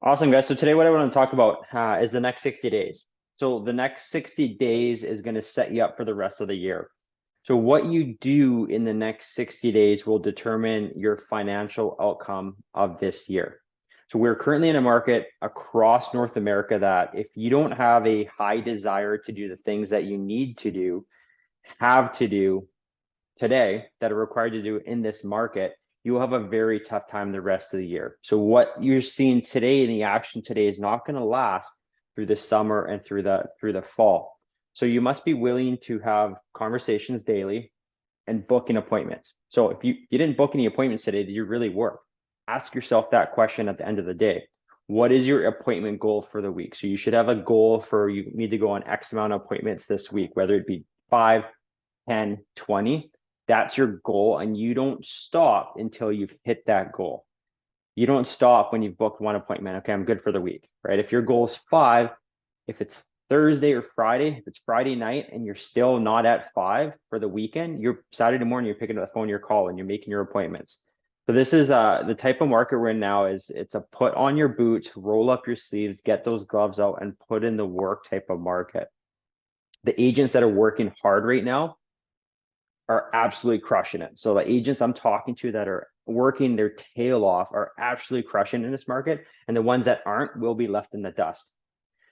Awesome, guys. So today, what I want to talk about is the next 60 days. So the next 60 days is going to set you up for the rest of the year. So what you do in the next 60 days will determine your financial outcome of this year. So we're currently in a market across North America that if you don't have a high desire to do the things that you need to do, have to do today that are required to do in this market, you will have a very tough time the rest of the year. So what you're seeing today in the action today is not going to last through the summer and through the fall. So you must be willing to have conversations daily and booking appointments. So if you didn't book any appointments today, did you really work? Ask yourself that question at the end of the day. What is your appointment goal for the week? So you should have a goal for you need to go on X amount of appointments this week, whether it be 5, 10, 20. That's your goal, and you don't stop until you've hit that goal. You don't stop when you've booked one appointment. Okay, I'm good for the week, right? If your goal is 5, if it's Thursday or Friday, if it's Friday night and you're still not at 5 for the weekend, you're Saturday morning, you're picking up the phone, you're calling, you're making your appointments. So this is the type of market we're in now. Is it's a put on your boots, roll up your sleeves, get those gloves out, and put in the work type of market. The agents that are working hard right now are absolutely crushing it. So the agents I'm talking to that are working their tail off are absolutely crushing in this market, and the ones that aren't will be left in the dust.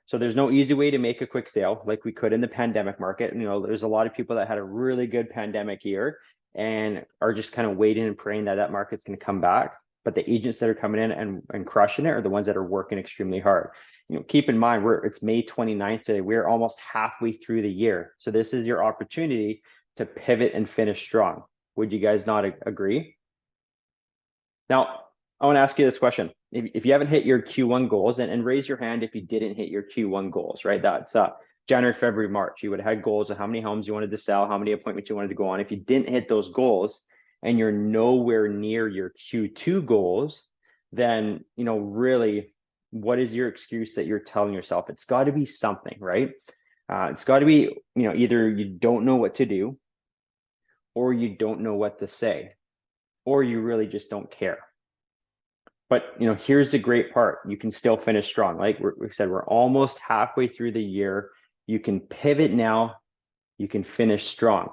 So there's no easy way to make a quick sale like we could in the pandemic market. You know, there's a lot of people that had a really good pandemic year and are just kind of waiting and praying that that market's going to come back. But the agents that are coming in and crushing it are the ones that are working extremely hard. You know, keep in mind, it's May 29th today. We're almost halfway through the year. So this is your opportunity to pivot and finish strong. Would you guys not agree? Now, I want to ask you this question. If you haven't hit your Q1 goals, and raise your hand if you didn't hit your Q1 goals, right? That's January, February, March. You would have had goals of how many homes you wanted to sell, how many appointments you wanted to go on. If you didn't hit those goals and you're nowhere near your Q2 goals, then, you know, really, what is your excuse that you're telling yourself? It's got to be something, right? It's got to be, you know, either you don't know what to do, or you don't know what to say, or you really just don't care. But you know, here's the great part: you can still finish strong. Like we said, we're almost halfway through the year. You can pivot now. You can finish strong.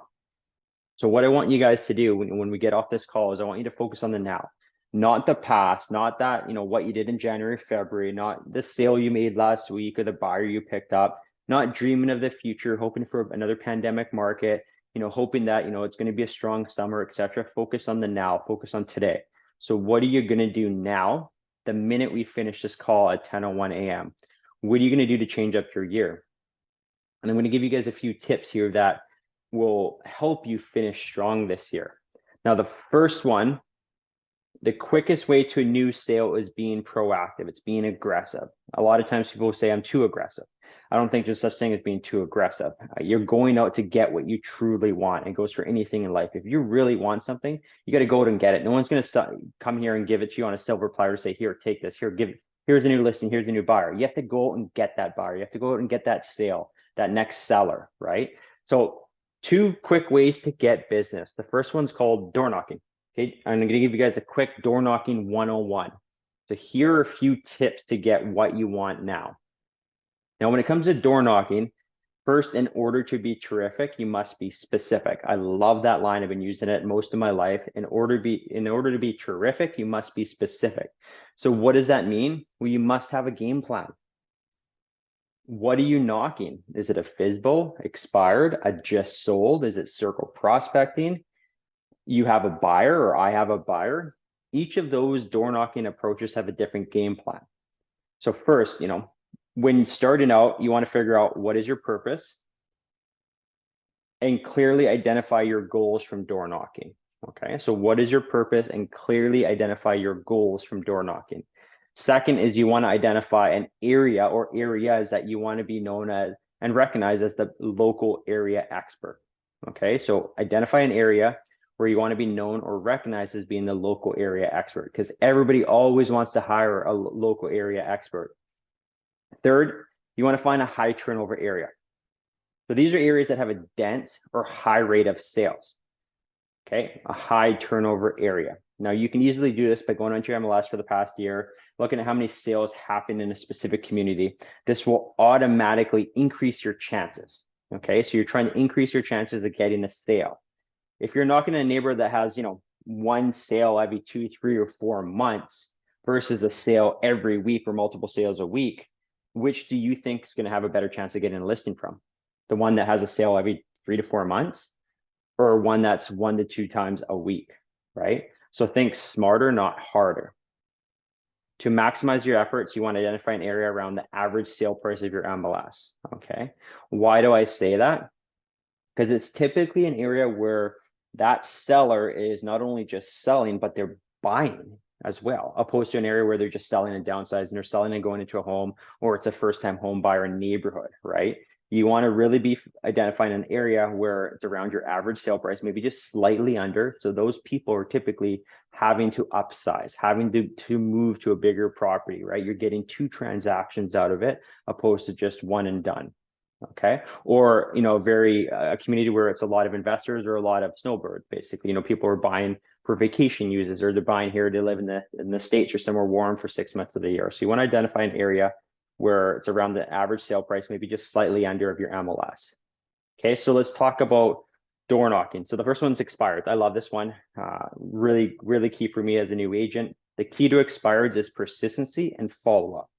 So what I want you guys to do when we get off this call is I want you to focus on the now, not the past, not that, you know, what you did in January, February, not the sale you made last week or the buyer you picked up, not dreaming of the future, hoping for another pandemic market, you know, hoping that, you know, it's going to be a strong summer, etc. Focus on the now, focus on today. So what are you going to do now the minute we finish this call at 10:01 a.m.? What are you going to do to change up your year? And I'm going to give you guys a few tips here that will help you finish strong this year. Now, the first one, the quickest way to a new sale is being proactive. It's being aggressive. A lot of times people say I'm too aggressive. I don't think there's such thing as being too aggressive. You're going out to get what you truly want. It goes for anything in life. If you really want something, you got to go out and get it. No one's going to come here and give it to you on a silver platter to say, here, take this, here, here's a new listing, here's a new buyer. You have to go out and get that buyer. You have to go out and get that sale, that next seller, right? So 2 quick ways to get business. The first one's called door knocking. Okay, I'm going to give you guys a quick door knocking 101. So here are a few tips to get what you want now. Now, when it comes to door knocking, first, in order to be terrific, you must be specific. I love that line. I've been using it most of my life. In order to be terrific, you must be specific. So what does that mean? Well, you must have a game plan. What are you knocking? Is it a FSBO, expired, a just sold? Is it circle prospecting? You have a buyer or I have a buyer. Each of those door knocking approaches have a different game plan. So first, you know, when starting out, you want to figure out what is your purpose and clearly identify your goals from door knocking. Okay, so what is your purpose and clearly identify your goals from door knocking. Second is you want to identify an area or areas that you want to be known as and recognized as the local area expert. Okay, so identify an area where you want to be known or recognized as being the local area expert, because everybody always wants to hire a local area expert. Third, you want to find a high turnover area. So these are areas that have a dense or high rate of sales. Okay, a high turnover area. Now you can easily do this by going onto your MLS for the past year, looking at how many sales happened in a specific community. This will automatically increase your chances. Okay, so you're trying to increase your chances of getting a sale. If you're knocking in a neighborhood that has, one sale every 2, 3, or 4 months versus a sale every week or multiple sales a week, which do you think is going to have a better chance of getting a listing from? The one that has a sale every 3 to 4 months, or one that's 1 to 2 times a week, right? So think smarter, not harder. To maximize your efforts, you want to identify an area around the average sale price of your MLS. Okay. Why do I say that? Because it's typically an area where that seller is not only just selling, but they're buying as well, opposed to an area where they're just selling and downsizing, they're selling and going into a home, or it's a first-time home buyer neighborhood, right? You want to really be identifying an area where it's around your average sale price, maybe just slightly under. So those people are typically having to upsize, having to move to a bigger property, right? You're getting 2 transactions out of it, opposed to just one and done. Okay. Or, a community where it's a lot of investors or a lot of snowbirds, basically, people are buying for vacation uses, or they're buying here to live in the States or somewhere warm for 6 months of the year. So you want to identify an area where it's around the average sale price, maybe just slightly under of your MLS. Okay. So let's talk about door knocking. So the first one's expired. I love this one. Really, really key for me as a new agent. The key to expireds is persistency and follow-up.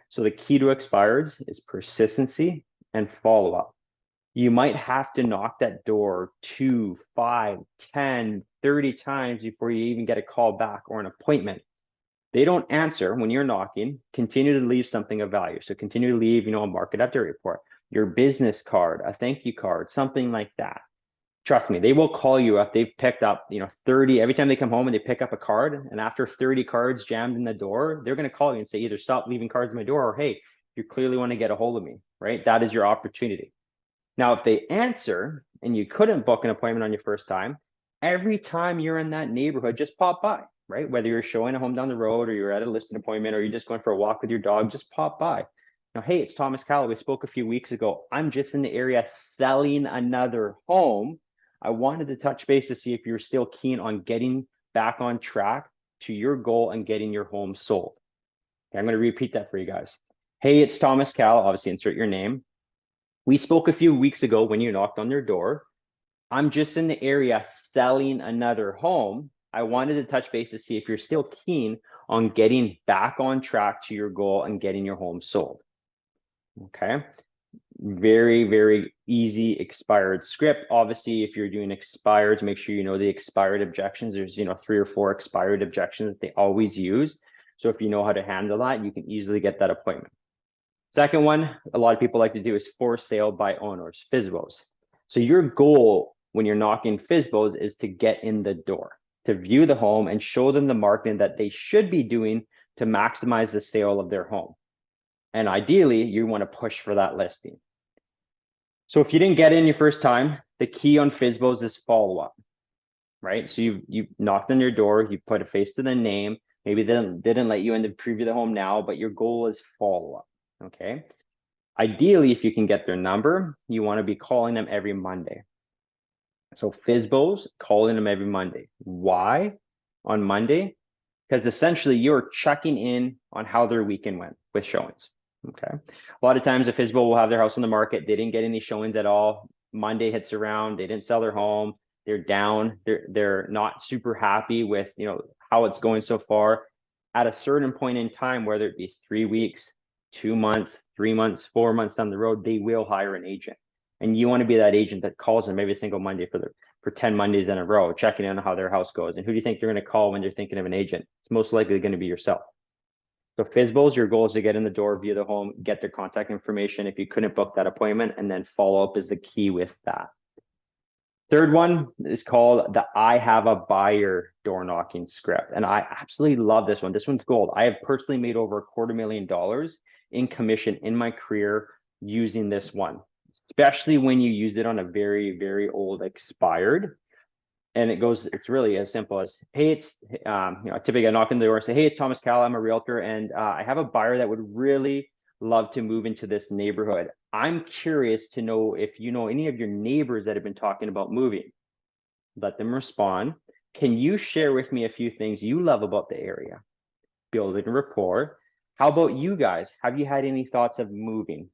So the key to expireds is persistency and follow up. You might have to knock that door 2, 5, 10, 30 times before you even get a call back or an appointment. They don't answer when you're knocking. Continue to leave something of value. So continue to leave, a market update report, your business card, a thank you card, something like that. Trust me, they will call you if they've picked up, 30, every time they come home and they pick up a card, and after 30 cards jammed in the door, they're going to call you and say, either stop leaving cards in my door, or, hey, you clearly want to get a hold of me, right? That is your opportunity. Now, if they answer and you couldn't book an appointment on your first time, every time you're in that neighborhood, just pop by, right? Whether you're showing a home down the road, or you're at a listed appointment, or you're just going for a walk with your dog, just pop by. Now, hey, it's Thomas Calloway. We spoke a few weeks ago. I'm just in the area selling another home. I wanted to touch base to see if you're still keen on getting back on track to your goal and getting your home sold. Okay, I'm going to repeat that for you guys. Hey, it's Thomas Cal. Obviously, insert your name. We spoke a few weeks ago when you knocked on their door. I'm just in the area selling another home. I wanted to touch base to see if you're still keen on getting back on track to your goal and getting your home sold. Okay. Very, very easy expired script. Obviously, if you're doing expired, make sure you know the expired objections. There's 3 or 4 expired objections that they always use. So if you know how to handle that, you can easily get that appointment. Second one, a lot of people like to do is for sale by owners, FSBOs. So your goal when you're knocking FSBOs is to get in the door, to view the home and show them the marketing that they should be doing to maximize the sale of their home. And ideally, you want to push for that listing. So if you didn't get in your first time, the key on FSBOs is follow-up, right? So you knocked on your door, you put a face to the name, maybe they didn't let you in to preview the home now, but your goal is follow-up, okay? Ideally, if you can get their number, you want to be calling them every Monday. So FSBOs, calling them every Monday. Why on Monday? Because essentially you're checking in on how their weekend went with showings. Okay. A lot of times a FSBO will have their house on the market. They didn't get any showings at all. Monday hits around. They didn't sell their home. They're down. They're not super happy with, how it's going so far. At a certain point in time, whether it be 3 weeks, 2 months, 3 months, 4 months down the road, they will hire an agent. And you want to be that agent that calls them every single Monday for 10 Mondays in a row, checking in on how their house goes. And who do you think they're going to call when they're thinking of an agent? It's most likely going to be yourself. So FSBOs, your goal is to get in the door, view the home, get their contact information if you couldn't book that appointment, and then follow up is the key with that. Third one is called the I have a buyer door knocking script. And I absolutely love this one. This one's gold. I have personally made over $250,000 in commission in my career using this one, especially when you use it on a very, very old expired. And it's really as simple as, hey, it's, typically I knock on the door and say, hey, it's Thomas Cal, I'm a realtor, and I have a buyer that would really love to move into this neighborhood. I'm curious to know if you know any of your neighbors that have been talking about moving. Let them respond. Can you share with me a few things you love about the area? Building rapport. How about you guys? Have you had any thoughts of moving?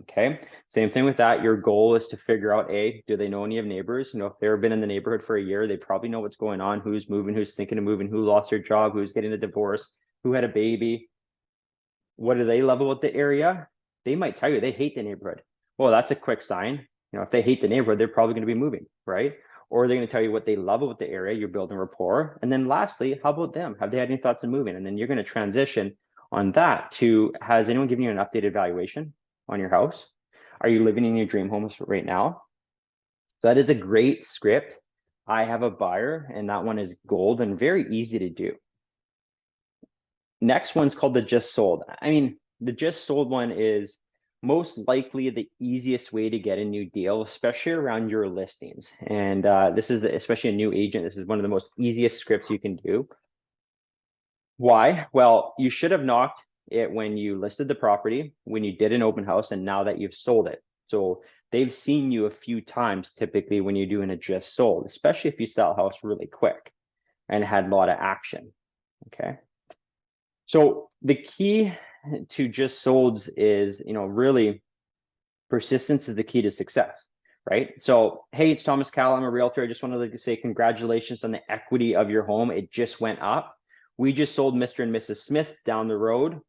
Okay. Same thing with that. Your goal is to figure out, A, do they know any of neighbors? You know, if they've been in the neighborhood for a year, they probably know what's going on, who's moving, who's thinking of moving, who lost their job, who's getting a divorce, who had a baby. What do they love about the area? They might tell you they hate the neighborhood. Well, that's a quick sign. You know, if they hate the neighborhood, they're probably going to be moving, right? Or they're going to tell you what they love about the area. You're building rapport. And then lastly, how about them? Have they had any thoughts on moving? And then you're going to transition on that to, has anyone given you an updated valuation on your house? Are you living in your dream home right now? So that is a great script. I have a buyer, and that one is gold and very easy to do. Next one's called the just sold. I mean, the just sold one is most likely the easiest way to get a new deal, especially around your listings. And this is especially a new agent. This is one of the most easiest scripts you can do. Why? Well, you should have knocked it when you listed the property, when you did an open house, and now that you've sold it. So they've seen you a few times typically when you're doing a just sold, especially if you sell a house really quick and had a lot of action. Okay. So the key to just solds is, you know, really persistence is the key to success, right? So, hey, it's Thomas Cowell. I'm a realtor. I just wanted to say congratulations on the equity of your home. It just went up. We just sold Mr. and Mrs. Smith down the road.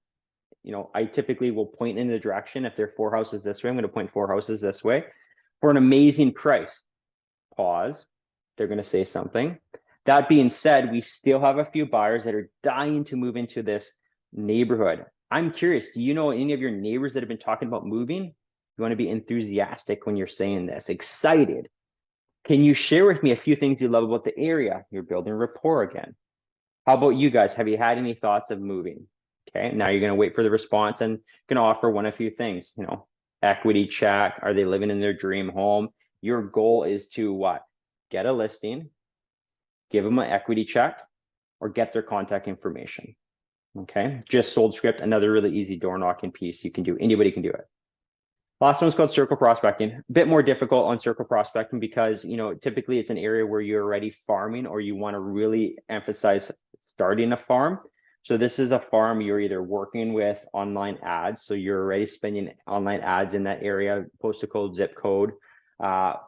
You know, I typically will point in the direction. If they're 4 houses this way, I'm going to point 4 houses this way for an amazing price. Pause. They're going to say something. That being said, we still have a few buyers that are dying to move into this neighborhood. I'm curious, do you know any of your neighbors that have been talking about moving? You want to be enthusiastic when you're saying this, excited. Can you share with me a few things you love about the area? You're building rapport again. How about you guys? Have you had any thoughts of moving? Okay, now you're going to wait for the response and going to offer one of a few things, you know, equity check. Are they living in their dream home? Your goal is to what? Get a listing, give them an equity check, or get their contact information. Okay, just sold script, another really easy door knocking piece you can do. Anybody can do it. Last one's called circle prospecting. A bit more difficult on circle prospecting because, you know, typically it's an area where you're already farming or you want to really emphasize starting a farm. So this is a farm you're either working with online ads. So you're already spending online ads in that area, postal code, zip code,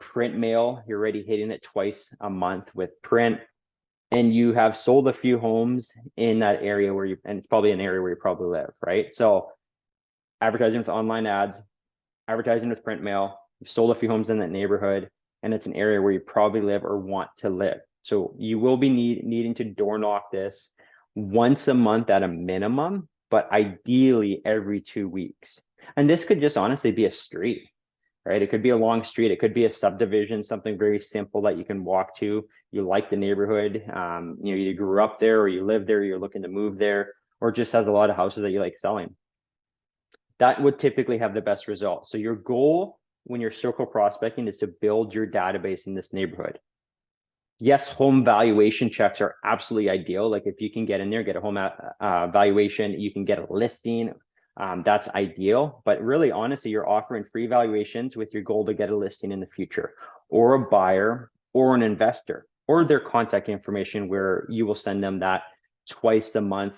print mail. You're already hitting it twice a month with print. And you have sold a few homes in that area where you, and it's probably an area where you probably live, right? So advertising with online ads, advertising with print mail, you've sold a few homes in that neighborhood, and it's an area where you probably live or want to live. So you will be needing to door knock this once a month at a minimum, but ideally every 2 weeks. And this could just honestly be a street, right? It could be a long street. It could be a subdivision, something very simple that you can walk to. You like the neighborhood. You know, you grew up there or you live there, you're looking to move there, or just has a lot of houses that you like selling. That would typically have the best results. So your goal when you're circle prospecting is to build your database in this neighborhood. Yes, home valuation checks are absolutely ideal. Like if you can get in there, get a home valuation, you can get a listing. That's ideal. But really, honestly, you're offering free valuations with your goal to get a listing in the future, or a buyer, or an investor, or their contact information where you will send them that twice a month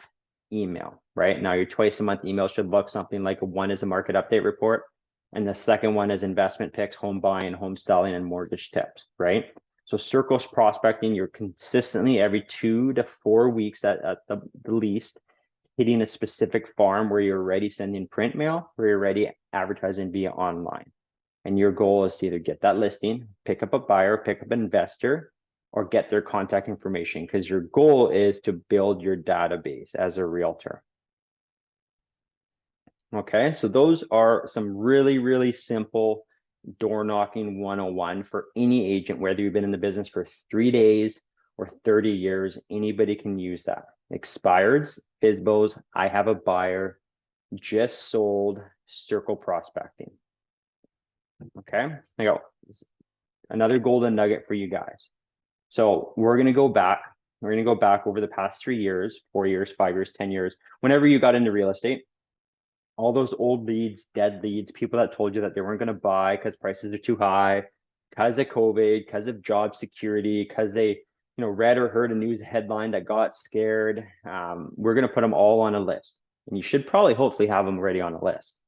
email, right? Now your twice a month email should look something like one is a market update report, and the second one is investment picks, home buying, home selling, and mortgage tips, right? So circles prospecting, you're consistently every 2 to 4 weeks at the least hitting a specific farm where you're already sending print mail, where you're already advertising via online. And your goal is to either get that listing, pick up a buyer, pick up an investor, or get their contact information, because your goal is to build your database as a realtor. Okay, so those are some really, really simple door knocking 101 for any agent, whether you've been in the business for 3 days or 30 years, anybody can use that. Expireds, FSBOs, I have a buyer, just sold, circle prospecting. Okay, I go another golden nugget for you guys. So we're going to go back. We're going to go back over the past 3 years, 4 years, 5 years, 10 years, whenever you got into real estate. All those old leads, dead leads, people that told you that they weren't going to buy because prices are too high, because of COVID, because of job security, because they read or heard a news headline that got scared. We're going to put them all on a list. And you should probably hopefully have them already on a list.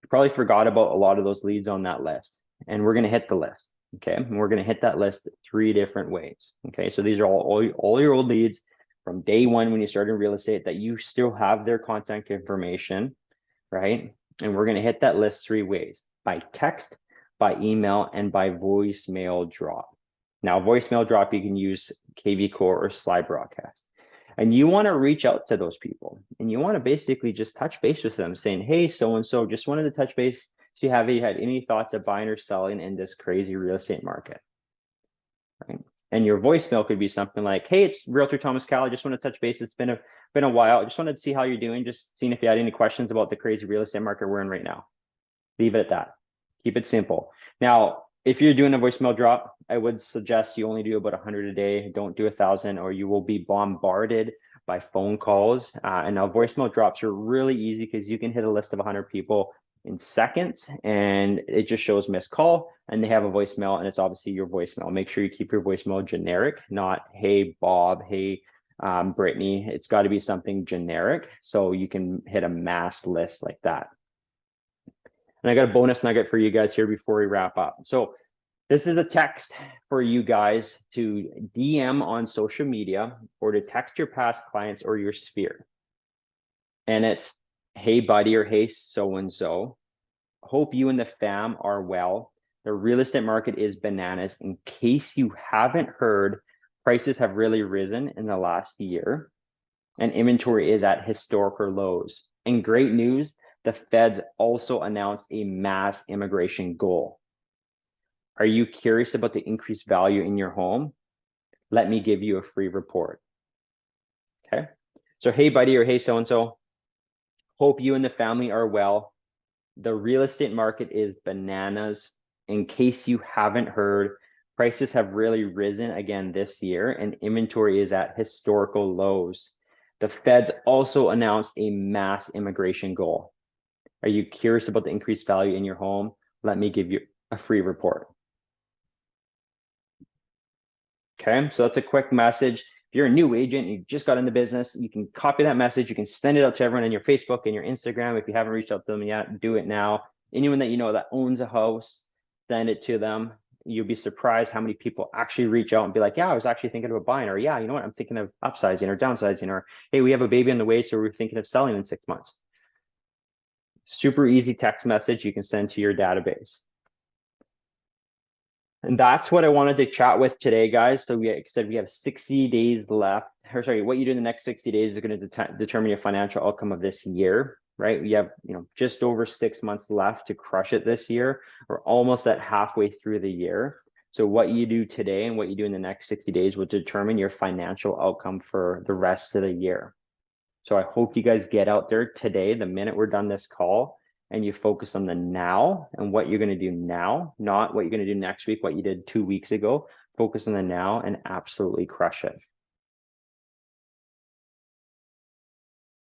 You probably forgot about a lot of those leads on that list. And we're going to hit the list. Okay. And we're going to hit that list 3 different ways. Okay. So these are all your old leads from day one when you started in real estate that you still have their contact information, right? And we're going to hit that list 3 ways: by text, by email, and by voicemail drop. Now, voicemail drop, you can use KV Core or slide broadcast. And you want to reach out to those people and you want to basically just touch base with them saying, hey, so-and-so, just wanted to touch base. See, have you had any thoughts of buying or selling in this crazy real estate market? Right. And your voicemail could be something like, hey, it's Realtor Thomas Cal. I just want to touch base. It's been a while. I just wanted to see how you're doing. Just seeing if you had any questions about the crazy real estate market we're in right now. Leave it at that. Keep it simple. Now, if you're doing a voicemail drop, I would suggest you only do about 100 a day. Don't do 1,000 or you will be bombarded by phone calls. And now voicemail drops are really easy because you can hit a list of 100 people in seconds and it just shows missed call and they have a voicemail and it's obviously your voicemail. Make sure you keep your voicemail generic, not hey Bob, hey Brittany. It's got to be something generic so you can hit a mass list like that. And I got a bonus nugget for you guys here before we wrap up. So this is a text for you guys to DM on social media or to text your past clients or your sphere. And it's, hey buddy, or hey so-and-so, hope you and the fam are well. The real estate market is bananas. In case you haven't heard, prices have really risen in the last year and inventory is at historical lows. And great news, the feds also announced a mass immigration goal. Are you curious about the increased value in your home? Let me give you a free report. Okay. So, hey buddy, or hey so-and-so, hope you and the family are well. The real estate market is bananas. In case you haven't heard, prices have really risen again this year and inventory is at historical lows. The feds also announced a mass immigration goal. Are you curious about the increased value in your home? Let me give you a free report. Okay, so that's a quick message. If you're a new agent, you just got into business, you can copy that message. You can send it out to everyone on your Facebook and your Instagram. If you haven't reached out to them yet, do it now. Anyone that you know that owns a house, send it to them. You'll be surprised how many people actually reach out and be like, yeah, I was actually thinking about buying, or yeah, you know what, I'm thinking of upsizing or downsizing, or hey, we have a baby on the way, so we're thinking of selling in 6 months. Super easy text message you can send to your database. And that's what I wanted to chat with today, guys. So we said we have 60 days left. Or sorry, what you do in the next 60 days is going to determine your financial outcome of this year, right? We have, just over 6 months left to crush it this year. We're almost at halfway through the year. So what you do today and what you do in the next 60 days will determine your financial outcome for the rest of the year. So I hope you guys get out there today, the minute we're done this call, and you focus on the now and what you're going to do now, not what you're going to do next week, what you did 2 weeks ago. Focus on the now and absolutely crush it.